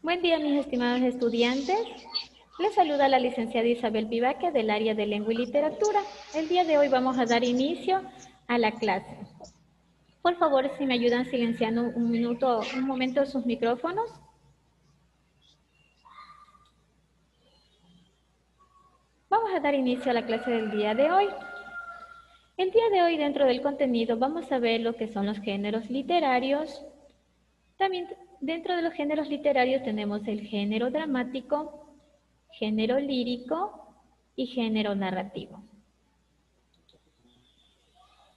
Buen día, mis estimados estudiantes. Les saluda la licenciada Isabel Vivaque del área de Lengua y Literatura. El día de hoy vamos a dar inicio a la clase. Por favor, si me ayudan silenciando un momento sus micrófonos. Vamos a dar inicio a la clase del día de hoy. El día de hoy, dentro del contenido, vamos a ver lo que son los géneros literarios. También dentro de los géneros literarios tenemos el género dramático, género lírico y género narrativo.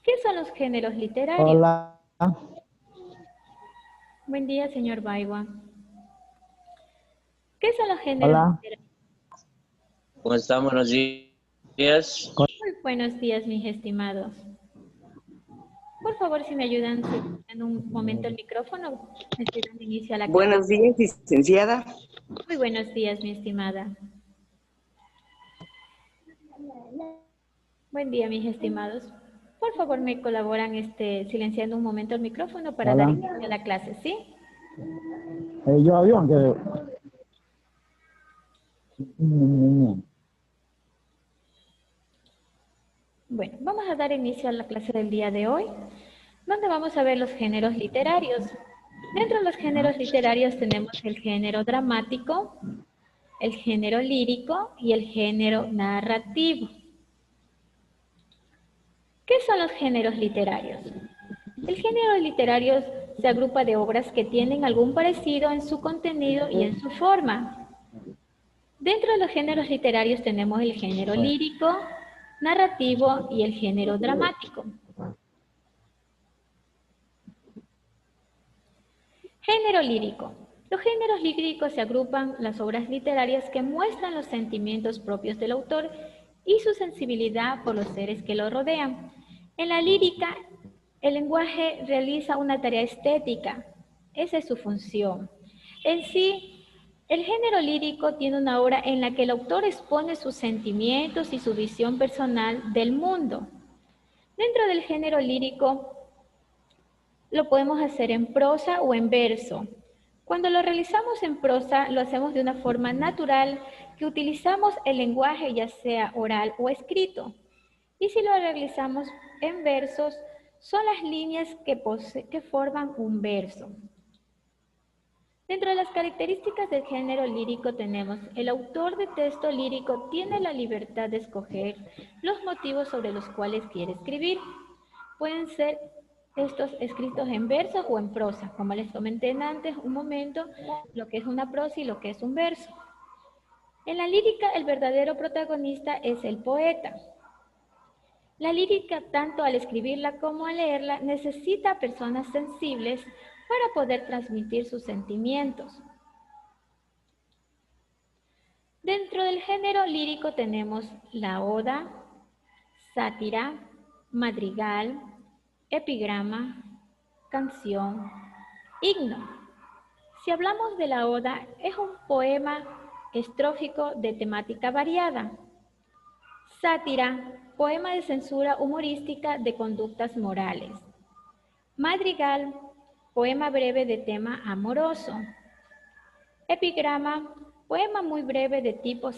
¿Qué son los géneros literarios? Hola. Buen día, señor Baiwa. ¿Qué son los géneros literarios? ¿Cómo están? Buenos días. Muy buenos días, mis estimados. Por favor, si me ayudan en un momento el micrófono, estoy dando inicio a la clase. Buenos días, licenciada. Muy buenos días, mi estimada. Buen día, mis estimados. Por favor, me colaboran silenciando un momento el micrófono para dar inicio a la clase, ¿sí? Bueno, vamos a dar inicio a la clase del día de hoy, donde vamos a ver los géneros literarios. Dentro de los géneros literarios tenemos el género dramático, el género lírico y el género narrativo. ¿Qué son los géneros literarios? El género literario se agrupa de obras que tienen algún parecido en su contenido y en su forma. Dentro de los géneros literarios tenemos el género lírico, narrativo y el género dramático. Género lírico. Los géneros líricos se agrupan las obras literarias que muestran los sentimientos propios del autor y su sensibilidad por los seres que lo rodean. En la lírica, el lenguaje realiza una tarea estética. Esa es su función. En sí, el género lírico tiene una obra en la que el autor expone sus sentimientos y su visión personal del mundo. Dentro del género lírico, lo podemos hacer en prosa o en verso. Cuando lo realizamos en prosa, lo hacemos de una forma natural, que utilizamos el lenguaje ya sea oral o escrito. Y si lo realizamos en versos, son las líneas que forman un verso. Dentro de las características del género lírico tenemos: el autor de texto lírico tiene la libertad de escoger los motivos sobre los cuales quiere escribir. Pueden ser estos escritos en verso o en prosa, como les comenté antes un momento, lo que es una prosa y lo que es un verso. En la lírica, el verdadero protagonista es el poeta. La lírica, tanto al escribirla como al leerla, necesita personas sensibles para poder transmitir sus sentimientos. Dentro del género lírico tenemos la oda, sátira, madrigal, epigrama, canción, himno. Si hablamos de la oda, es un poema estrófico de temática variada. Sátira, poema de censura humorística de conductas morales. Madrigal, poema breve de tema amoroso. Epigrama, poema muy breve de tipo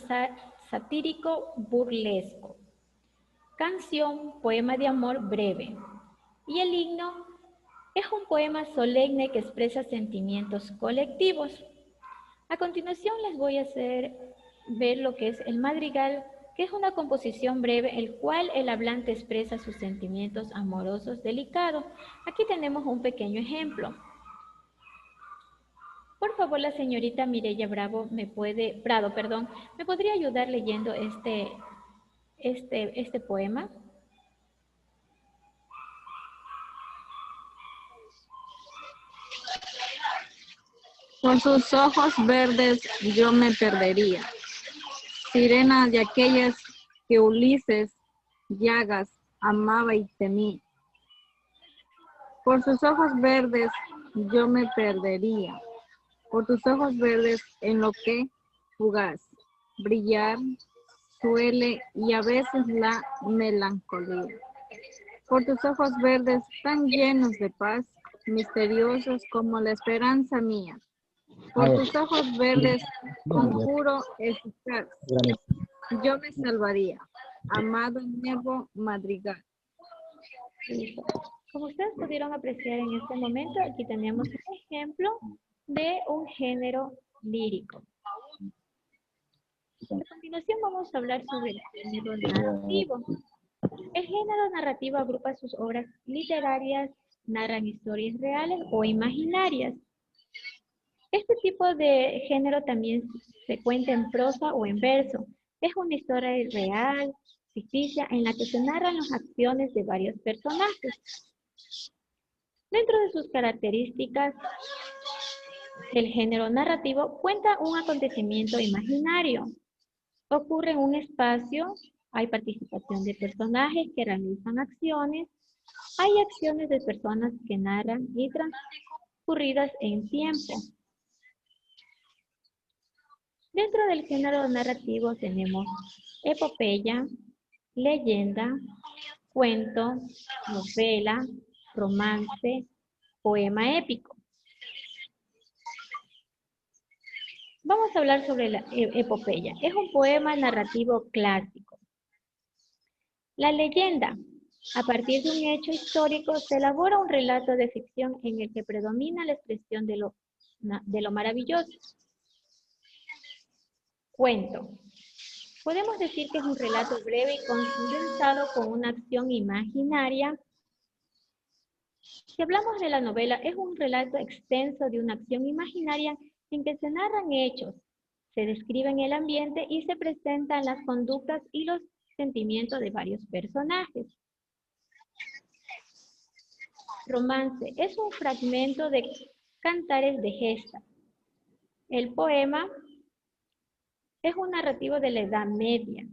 satírico burlesco. Canción, poema de amor breve. Y el himno es un poema solemne que expresa sentimientos colectivos. A continuación les voy a hacer ver lo que es el madrigal, que es una composición breve, el cual el hablante expresa sus sentimientos amorosos delicados. Aquí tenemos un pequeño ejemplo. Por favor, la señorita Mireya Prado, ¿me podría ayudar leyendo este poema? Por sus ojos verdes yo me perdería, sirena de aquellas que Ulises Llagas amaba y temía. Por sus ojos verdes yo me perdería, por tus ojos verdes en lo que fugaz, brillar suele y a veces la melancolía. Por tus ojos verdes tan llenos de paz, misteriosos como la esperanza mía. Por tus ojos verdes, conjuro eficaz. Yo me salvaría. Amado Nervo Madrigal. Listo. Como ustedes pudieron apreciar en este momento, aquí tenemos un ejemplo de un género lírico. A continuación vamos a hablar sobre el género narrativo. El género narrativo agrupa sus obras literarias, narran historias reales o imaginarias. Este tipo de género también se cuenta en prosa o en verso. Es una historia real, ficticia, en la que se narran las acciones de varios personajes. Dentro de sus características, el género narrativo cuenta un acontecimiento imaginario. Ocurre en un espacio, hay participación de personajes que realizan acciones, hay acciones de personas que narran y transcurridas en tiempo. Dentro del género narrativo tenemos epopeya, leyenda, cuento, novela, romance, poema épico. Vamos a hablar sobre la epopeya. Es un poema narrativo clásico. La leyenda. A partir de un hecho histórico se elabora un relato de ficción en el que predomina la expresión de lo maravilloso. Cuento. Podemos decir que es un relato breve y condensado con una acción imaginaria. Si hablamos de la novela, es un relato extenso de una acción imaginaria en que se narran hechos, se describen el ambiente y se presentan las conductas y los sentimientos de varios personajes. Romance es un fragmento de cantares de gesta. El poema es un narrativo de la Edad Media,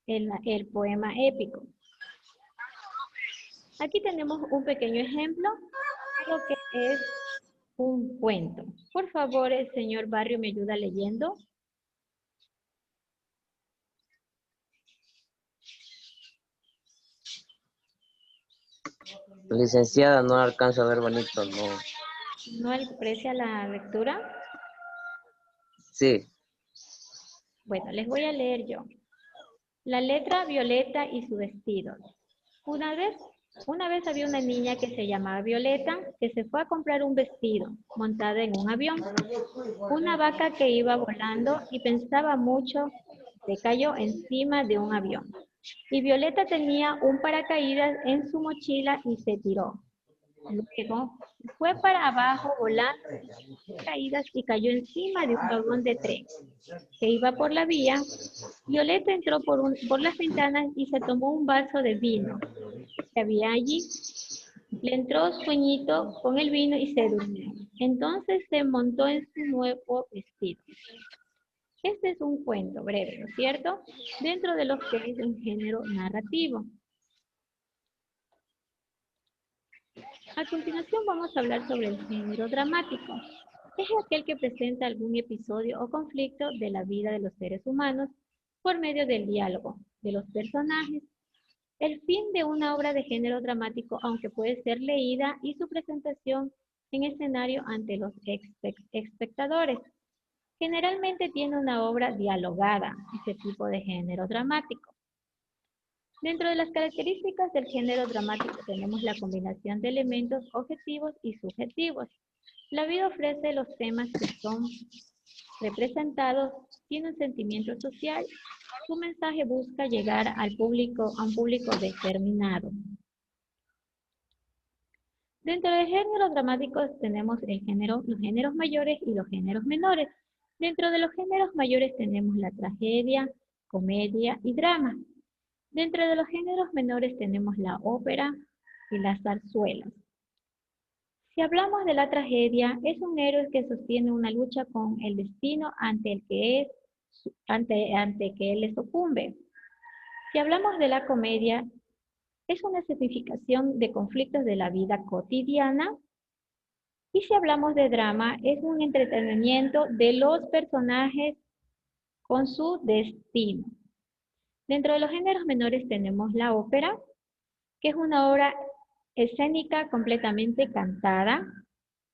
el poema épico. Aquí tenemos un pequeño ejemplo de lo que es un cuento. Por favor, el señor Barrio me ayuda leyendo. Licenciada, no alcanzo a ver bonito, no. ¿No aprecia la lectura? Sí. Bueno, les voy a leer yo. La letra Violeta y su vestido. Una vez había una niña que se llamaba Violeta, que se fue a comprar un vestido, montada en un avión. Una vaca que iba volando y pensaba mucho, se cayó encima de un avión. Y Violeta tenía un paracaídas en su mochila y se tiró. Luego fue para abajo volando caídas y cayó encima de un vagón de tren que iba por la vía. Violeta entró por las ventanas y se tomó un vaso de vino que había allí. Le entró sueñito con el vino y se durmió. Entonces se montó en su nuevo vestido. Este es un cuento breve, ¿no es cierto? Dentro de lo que es un género narrativo. A continuación vamos a hablar sobre el género dramático. Es aquel que presenta algún episodio o conflicto de la vida de los seres humanos por medio del diálogo de los personajes. El fin de una obra de género dramático, aunque puede ser leída, y su presentación en escenario ante los espectadores. Generalmente tiene una obra dialogada, este tipo de género dramático. Dentro de las características del género dramático tenemos la combinación de elementos objetivos y subjetivos. La vida ofrece los temas que son representados, tiene un sentimiento social, su mensaje busca llegar a un público determinado. Dentro de géneros dramáticos tenemos los géneros mayores y los géneros menores. Dentro de los géneros mayores tenemos la tragedia, comedia y drama. Dentro de los géneros menores tenemos la ópera y las zarzuelas. Si hablamos de la tragedia, es un héroe que sostiene una lucha con el destino ante que él le sucumbe. Si hablamos de la comedia, es una significación de conflictos de la vida cotidiana. Y si hablamos de drama, es un entretenimiento de los personajes con su destino. Dentro de los géneros menores tenemos la ópera, que es una obra escénica completamente cantada.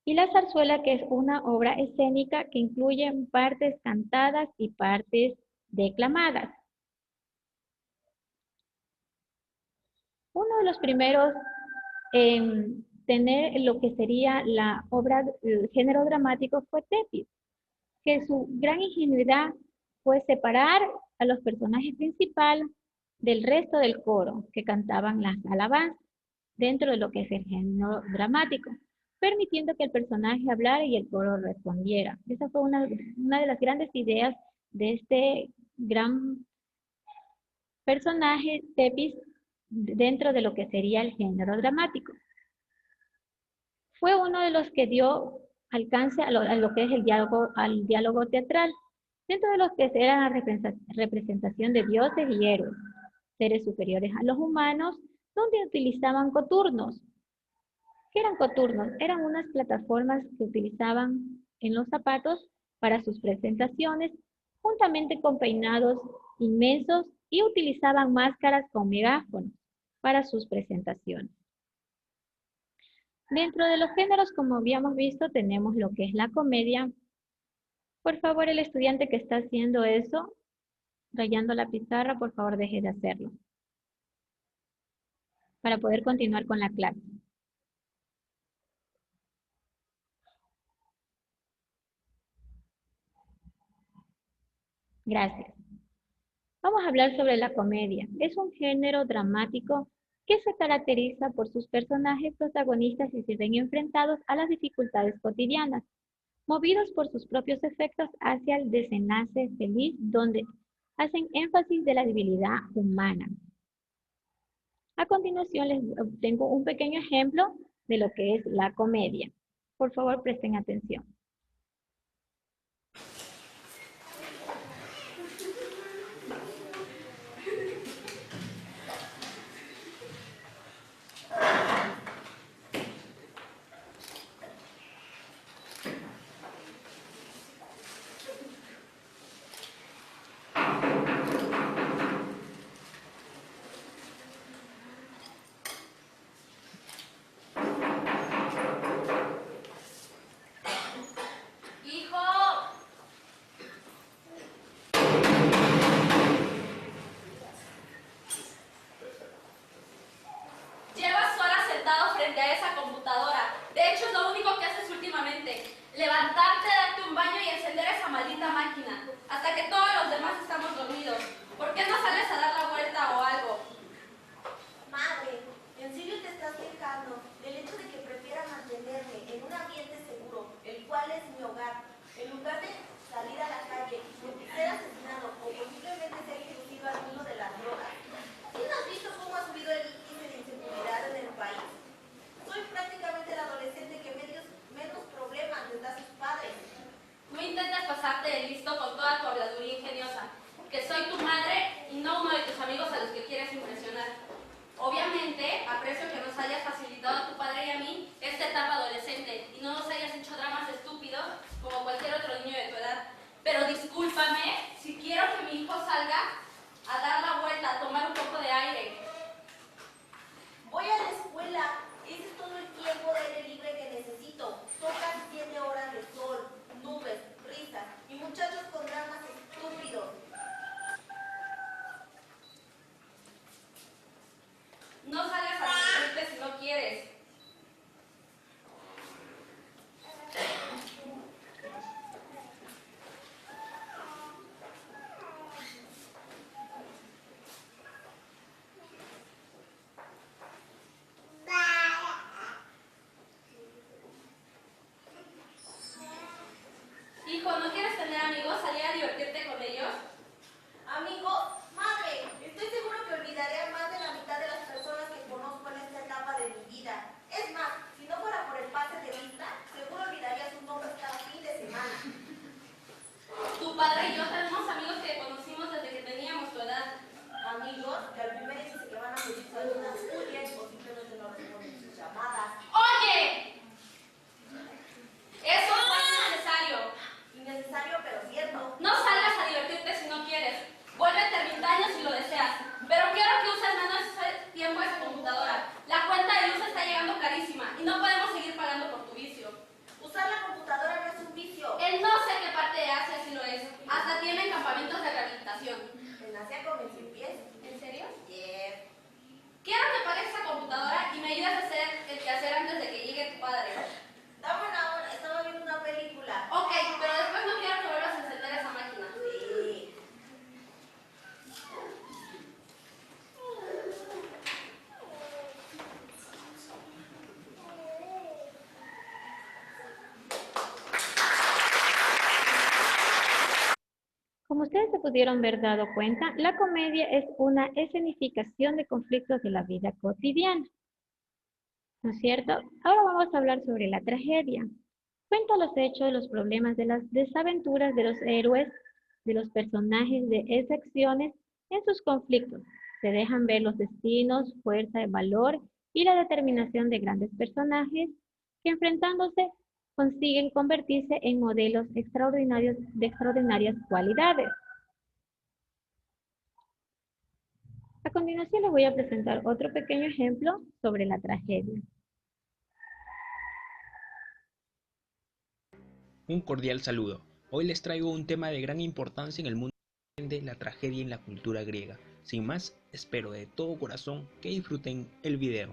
Y la zarzuela, que es una obra escénica que incluye partes cantadas y partes declamadas. Uno de los primeros en tener lo que sería la obra, el género dramático fue Tepis, que su gran ingenuidad fue separar a los personajes principales del resto del coro que cantaban las alabanzas dentro de lo que es el género dramático, permitiendo que el personaje hablara y el coro respondiera. Esa fue una de las grandes ideas de este gran personaje, Tepis, dentro de lo que sería el género dramático. Fue uno de los que dio alcance a lo que es el diálogo, al diálogo teatral, dentro de los que era la representación de dioses y héroes, seres superiores a los humanos, donde utilizaban coturnos. ¿Qué eran coturnos? Eran unas plataformas que utilizaban en los zapatos para sus presentaciones, juntamente con peinados inmensos, y utilizaban máscaras con megáfonos para sus presentaciones. Dentro de los géneros, como habíamos visto, tenemos lo que es la comedia. Por favor, el estudiante que está haciendo eso, rayando la pizarra, por favor, deje de hacerlo, para poder continuar con la clase. Gracias. Vamos a hablar sobre la comedia. Es un género dramático que se caracteriza por sus personajes protagonistas y se ven enfrentados a las dificultades cotidianas, movidos por sus propios efectos hacia el desenlace feliz, donde hacen énfasis de la debilidad humana. A continuación les tengo un pequeño ejemplo de lo que es la comedia. Por favor, presten atención. Levantarte, darte un baño y encender esa maldita máquina, hasta que todos los demás estamos dormidos. ¿Por qué no sales a dar la vuelta o algo? Madre, ¿en serio te estás quejando del hecho de que prefiera mantenerme en un ambiente seguro, el cual es mi hogar, en lugar de salir a la calle, ser asesinado o posiblemente ser introducido al mundo de las drogas? ¿Sí no has visto cómo ha subido el índice de inseguridad en el país? Soy prácticamente el adolescente que menos problemas les da a sus padres. No intentes pasarte de listo con toda tu habladuría ingeniosa, que soy tu madre y no uno de tus amigos a los que quieres impresionar. Obviamente, aprecio que nos hayas facilitado a tu padre y a mí esta etapa adolescente y no nos hayas hecho dramas estúpidos como cualquier otro niño de tu edad. Pero discúlpame, si quiero que mi hijo salga a dar la vuelta, a tomar un poco de aire. Voy a la escuela. Ese es todo el tiempo de aire libre que necesito. Son casi 7 horas de sol, nubes, risas y muchachos con dramas estúpidos. No salgas a divertirte si no quieres. Hijo, ¿no quieres tener amigos? ¿Salir a divertirte con ellos? ¿Amigos? Madre, estoy seguro que olvidaré a más de la mitad de las personas que conozco en esta etapa de mi vida. Es más, si no fuera por el pase de vista, seguro olvidaría sus nombres cada fin de semana. Tu padre y yo tenemos amigos que conocimos desde que teníamos tu edad. Amigos, que al primer dice que van a pedir su ayuda y posiblemente no responden sus llamadas. ¡Oye! Eso no es necesario. Innecesario, pero cierto. ustedes se pudieron haber dado cuenta, la comedia es una escenificación de conflictos de la vida cotidiana, ¿no es cierto? Ahora vamos a hablar sobre la tragedia. Cuenta los hechos, los problemas de las desaventuras de los héroes, de los personajes de esas acciones en sus conflictos. Se dejan ver los destinos, fuerza, valor y la determinación de grandes personajes que enfrentándose consiguen convertirse en modelos extraordinarios de extraordinarias cualidades. A continuación les voy a presentar otro pequeño ejemplo sobre la tragedia. Un cordial saludo. Hoy les traigo un tema de gran importancia en el mundo de la tragedia en la cultura griega. Sin más, espero de todo corazón que disfruten el video.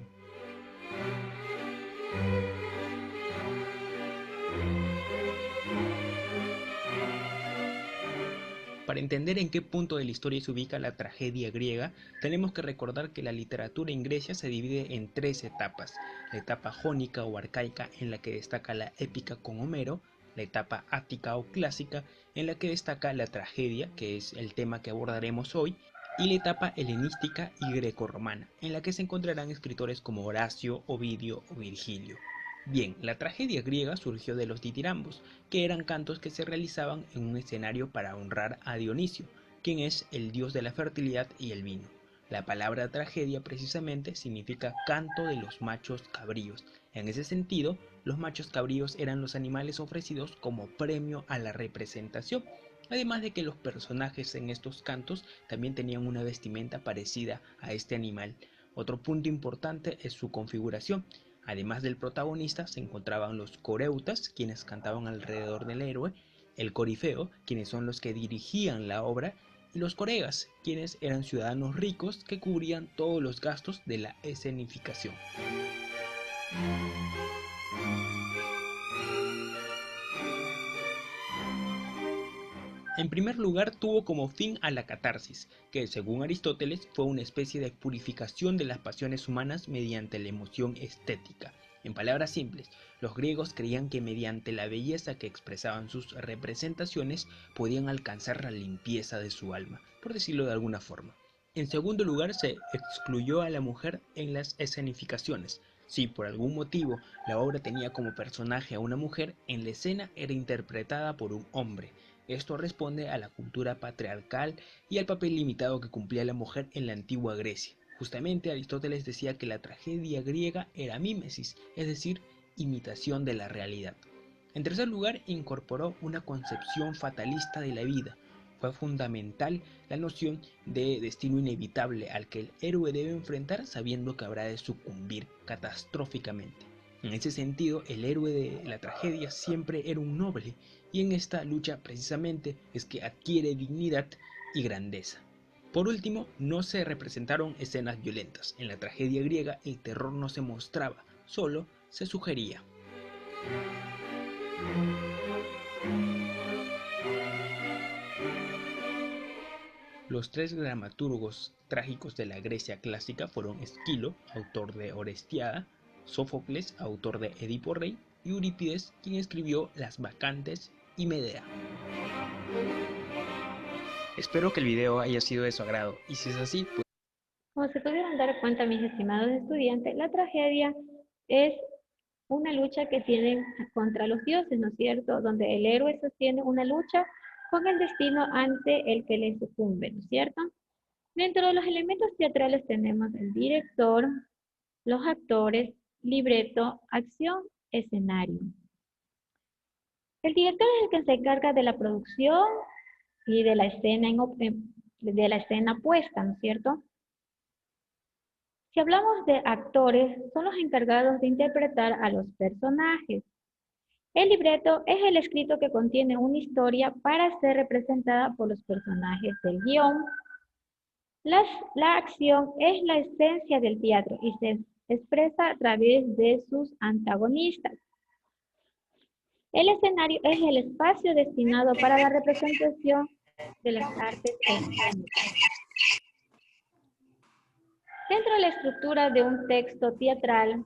Para entender en qué punto de la historia se ubica la tragedia griega, tenemos que recordar que la literatura en Grecia se divide en tres etapas: la etapa jónica o arcaica, en la que destaca la épica con Homero; la etapa ática o clásica, en la que destaca la tragedia, que es el tema que abordaremos hoy; y la etapa helenística y grecorromana, en la que se encontrarán escritores como Horacio, Ovidio o Virgilio. Bien, la tragedia griega surgió de los ditirambos, que eran cantos que se realizaban en un escenario para honrar a Dionisio, quien es el dios de la fertilidad y el vino. La palabra tragedia precisamente significa canto de los machos cabríos. En ese sentido, los machos cabríos eran los animales ofrecidos como premio a la representación, además de que los personajes en estos cantos también tenían una vestimenta parecida a este animal. Otro punto importante es su configuración. Además del protagonista se encontraban los coreutas, quienes cantaban alrededor del héroe; el corifeo, quienes son los que dirigían la obra; y los coregas, quienes eran ciudadanos ricos que cubrían todos los gastos de la escenificación. En primer lugar, tuvo como fin a la catarsis, que según Aristóteles fue una especie de purificación de las pasiones humanas mediante la emoción estética. En palabras simples, los griegos creían que mediante la belleza que expresaban sus representaciones podían alcanzar la limpieza de su alma, por decirlo de alguna forma. En segundo lugar, se excluyó a la mujer en las escenificaciones. Si por algún motivo la obra tenía como personaje a una mujer, en la escena era interpretada por un hombre. Esto responde a la cultura patriarcal y al papel limitado que cumplía la mujer en la antigua Grecia. Justamente Aristóteles decía que la tragedia griega era mímesis, es decir, imitación de la realidad. En tercer lugar, incorporó una concepción fatalista de la vida. Fue fundamental la noción de destino inevitable al que el héroe debe enfrentar sabiendo que habrá de sucumbir catastróficamente. En ese sentido, el héroe de la tragedia siempre era un noble, y en esta lucha precisamente es que adquiere dignidad y grandeza. Por último, no se representaron escenas violentas. En la tragedia griega el terror no se mostraba, solo se sugería. Los tres dramaturgos trágicos de la Grecia clásica fueron Esquilo, autor de Orestiada; Sófocles, autor de Edipo Rey; y Eurípides, quien escribió Las Bacantes y Medea. Espero que el video haya sido de su agrado, y si es así, pues... Como se pudieron dar cuenta, mis estimados estudiantes, la tragedia es una lucha que tienen contra los dioses, ¿no es cierto? Donde el héroe sostiene una lucha con el destino ante el que le sucumbe, ¿no es cierto? Dentro de los elementos teatrales tenemos el director, los actores, libreto, acción, escenario. El director es el que se encarga de la producción y de la escena puesta, ¿no es cierto? Si hablamos de actores, son los encargados de interpretar a los personajes. El libreto es el escrito que contiene una historia para ser representada por los personajes del guión. La acción es la esencia del teatro y se expresa a través de sus antagonistas. El escenario es el espacio destinado para la representación de las artes escénicas. Dentro de la estructura de un texto teatral,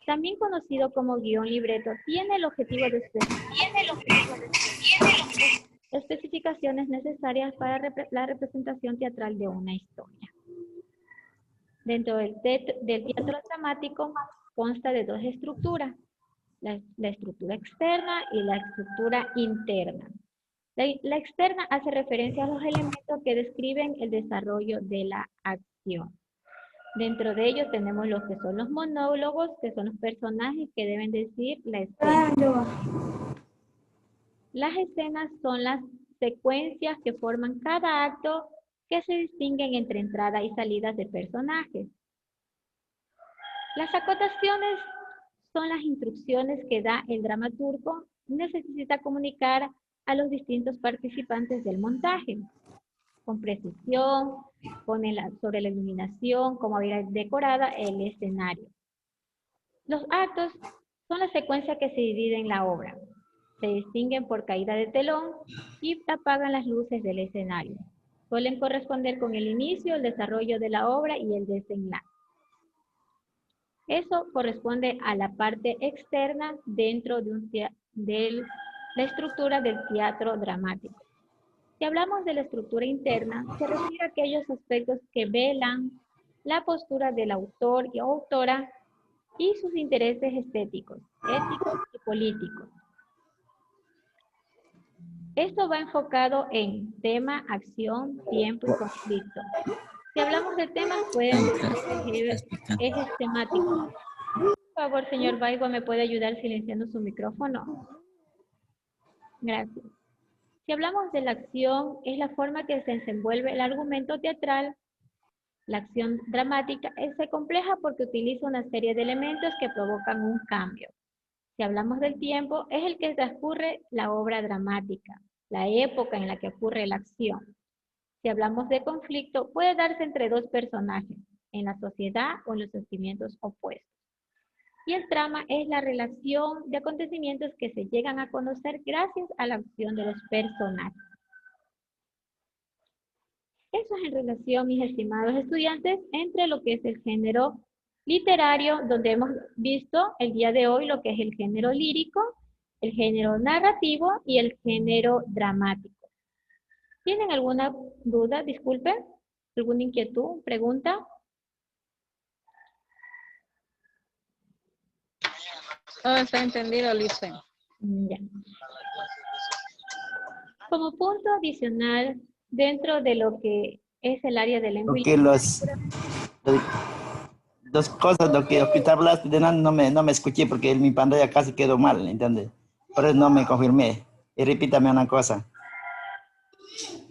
también conocido como guión libreto, tiene el objetivo de especificaciones necesarias para la representación teatral de una historia. Dentro del teatro dramático consta de dos estructuras, la estructura externa y la estructura interna. La externa hace referencia a los elementos que describen el desarrollo de la acción. Dentro de ellos tenemos lo que son los monólogos, que son los personajes que deben decir la escena. Las escenas son las secuencias que forman cada acto que se distinguen entre entrada y salidas de personajes. Las acotaciones son las instrucciones que da el dramaturgo, necesita comunicar a los distintos participantes del montaje, con precisión, sobre la iluminación, cómo había decorada el escenario. Los actos son las secuencias que se dividen en la obra. Se distinguen por caída de telón y apagan las luces del escenario. Suelen corresponder con el inicio, el desarrollo de la obra y el desenlace. Eso corresponde a la parte externa dentro de la estructura del teatro dramático. Si hablamos de la estructura interna, se refiere a aquellos aspectos que velan la postura del autor y autora y sus intereses estéticos, éticos y políticos. Esto va enfocado en tema, acción, tiempo y conflicto. Si hablamos de temas, pueden decir ejes temáticos. Por favor, señor Baigua, ¿me puede ayudar silenciando su micrófono? Gracias. Si hablamos de la acción, es la forma que se desenvuelve el argumento teatral. La acción dramática es compleja porque utiliza una serie de elementos que provocan un cambio. Si hablamos del tiempo, es el que transcurre la obra dramática, la época en la que ocurre la acción. Si hablamos de conflicto, puede darse entre dos personajes, en la sociedad o en los sentimientos opuestos. Y el trama es la relación de acontecimientos que se llegan a conocer gracias a la acción de los personajes. Eso es en relación, mis estimados estudiantes, entre lo que es el género literario, donde hemos visto el día de hoy lo que es el género lírico, el género narrativo y el género dramático. ¿Tienen alguna duda? Disculpen. ¿Alguna inquietud? ¿Pregunta? Todo está entendido, Lice. Ya. Como punto adicional, dentro de lo que es el área de lengua y Porque dos cosas, lo que ahorita hablaste de nada, no me escuché porque mi pantalla casi quedó mal, ¿entiendes? Por eso no me confirmé. Y repítame una cosa.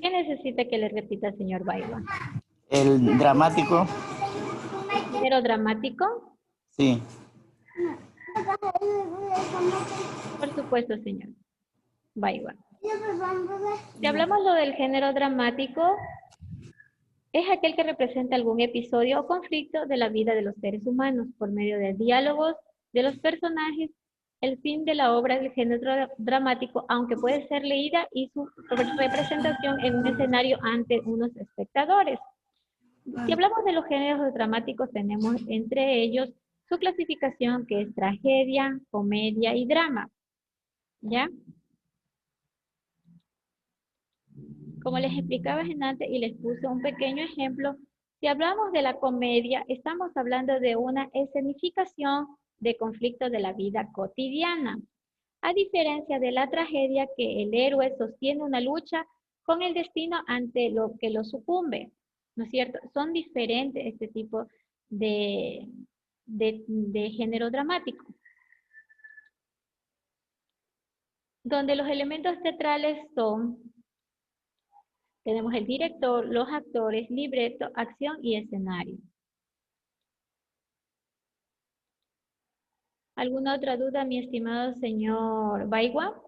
¿Qué necesita que le repita, señor Baigua? El dramático. ¿Género dramático? Sí. Por supuesto, señor Baigua. Si hablamos lo del género dramático, es aquel que representa algún episodio o conflicto de la vida de los seres humanos por medio de diálogos de los personajes. El fin de la obra del género dramático, aunque puede ser leída y su representación en un escenario ante unos espectadores. Si hablamos de los géneros dramáticos, tenemos entre ellos su clasificación, que es tragedia, comedia y drama. ¿Ya? Como les explicaba antes y les puse un pequeño ejemplo, si hablamos de la comedia, estamos hablando de una escenificación de conflictos de la vida cotidiana. A diferencia de la tragedia, que el héroe sostiene una lucha con el destino ante lo que lo sucumbe. ¿No es cierto? Son diferentes este tipo de género dramático. Donde los elementos teatrales son, tenemos el director, los actores, libreto, acción y escenario. ¿Alguna otra duda, mi estimado señor Baigua?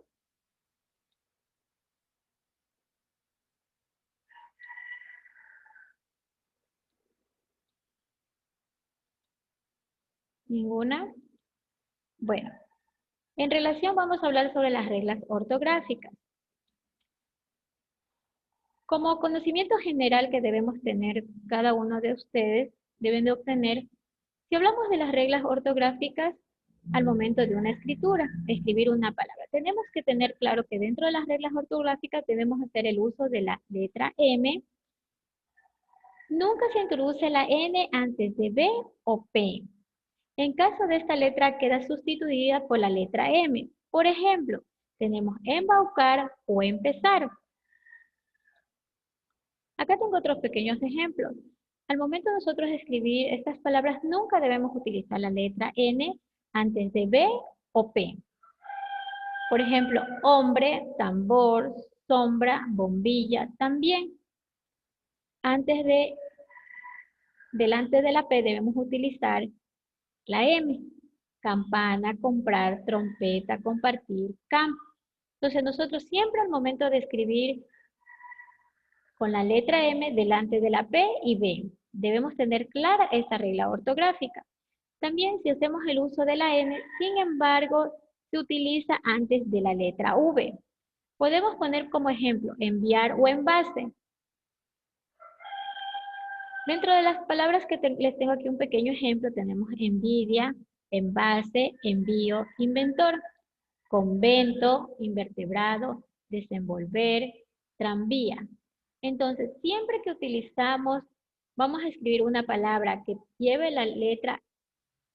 ¿Ninguna? Bueno, en relación vamos a hablar sobre las reglas ortográficas. Como conocimiento general que debemos tener cada uno de ustedes, deben de obtener, si hablamos de las reglas ortográficas, al momento de una escritura, escribir una palabra. Tenemos que tener claro que dentro de las reglas ortográficas debemos hacer el uso de la letra M. Nunca se introduce la N antes de B o P. En caso de esta letra queda sustituida por la letra M. Por ejemplo, tenemos embaucar o empezar. Acá tengo otros pequeños ejemplos. Al momento de nosotros escribir estas palabras, nunca debemos utilizar la letra N antes de B o P. Por ejemplo, hombre, tambor, sombra, bombilla, también. Delante de la P debemos utilizar la M. Campana, comprar, trompeta, compartir, campo. Entonces nosotros siempre al momento de escribir con la letra M delante de la P y B, debemos tener clara esta regla ortográfica. También si hacemos el uso de la N, sin embargo, se utiliza antes de la letra V. Podemos poner como ejemplo enviar o envase. Dentro de las palabras que les tengo aquí un pequeño ejemplo, tenemos envidia, envase, envío, inventor, convento, invertebrado, desenvolver, tranvía. Entonces, siempre que utilizamos, vamos a escribir una palabra que lleve la letra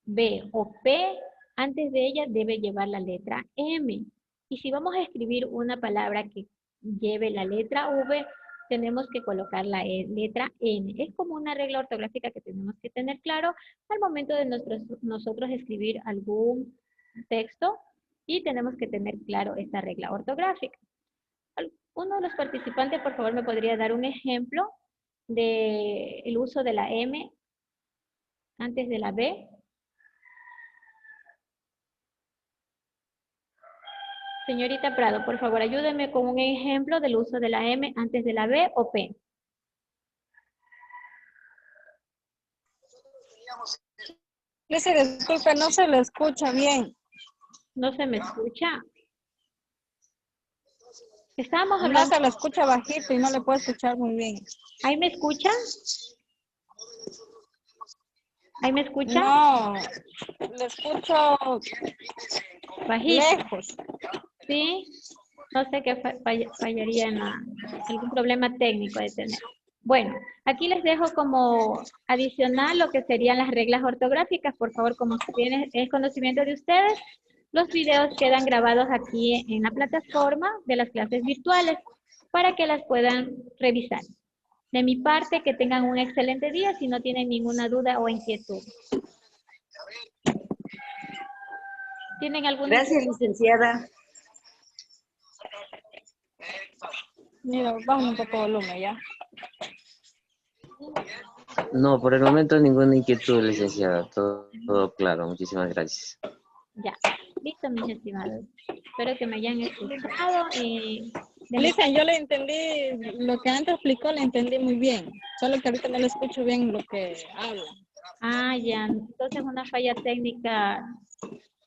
B o P, antes de ella debe llevar la letra M. Y si vamos a escribir una palabra que lleve la letra V, tenemos que colocar la letra N. Es como una regla ortográfica que tenemos que tener claro al momento de nosotros escribir algún texto y tenemos que tener claro esta regla ortográfica. Uno de los participantes, por favor, me podría dar un ejemplo del uso de la M antes de la B. Señorita Prado, por favor, ayúdeme con un ejemplo del uso de la M antes de la B o P. Disculpe, no se le escucha bien. ¿No se me escucha? Estamos No hablando... se le escucha bajito y no le puedo escuchar muy bien. ¿Ahí me escuchan? ¿Ahí me escuchan? No, le escucho Bajito. lejos. ¿Sí? No sé qué fallaría en algún problema técnico de tener. Bueno, aquí les dejo como adicional lo que serían las reglas ortográficas. Por favor, como es conocimiento de ustedes, los videos quedan grabados aquí en la plataforma de las clases virtuales para que las puedan revisar. De mi parte, que tengan un excelente día si no tienen ninguna duda o inquietud. ¿Tienen alguna Gracias, licenciada. Mira, baja un poco de volumen ya. No, por el momento ninguna inquietud, licenciada. Todo claro. Muchísimas gracias. Ya, listo, mis estimados. Espero que me hayan escuchado. Lisa, yo le entendí, lo que antes explicó le entendí muy bien. Solo que ahorita no le escucho bien lo que habla. Ah, ya. Entonces una falla técnica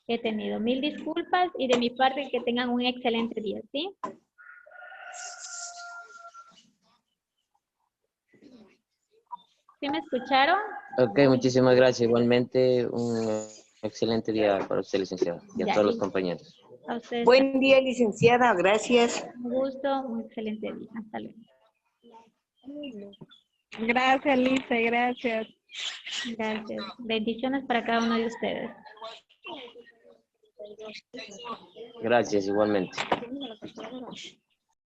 que he tenido. Mil disculpas y de mi parte que tengan un excelente día, ¿sí? ¿Sí me escucharon? Ok, muchísimas gracias. Igualmente, un excelente día para usted, licenciada, y a Ya, todos los y compañeros. a ustedes. Buen día, licenciada. Gracias. Un gusto, un excelente día. Hasta luego. Gracias, Lisa, gracias. Gracias. Bendiciones para cada uno de ustedes. Gracias, igualmente.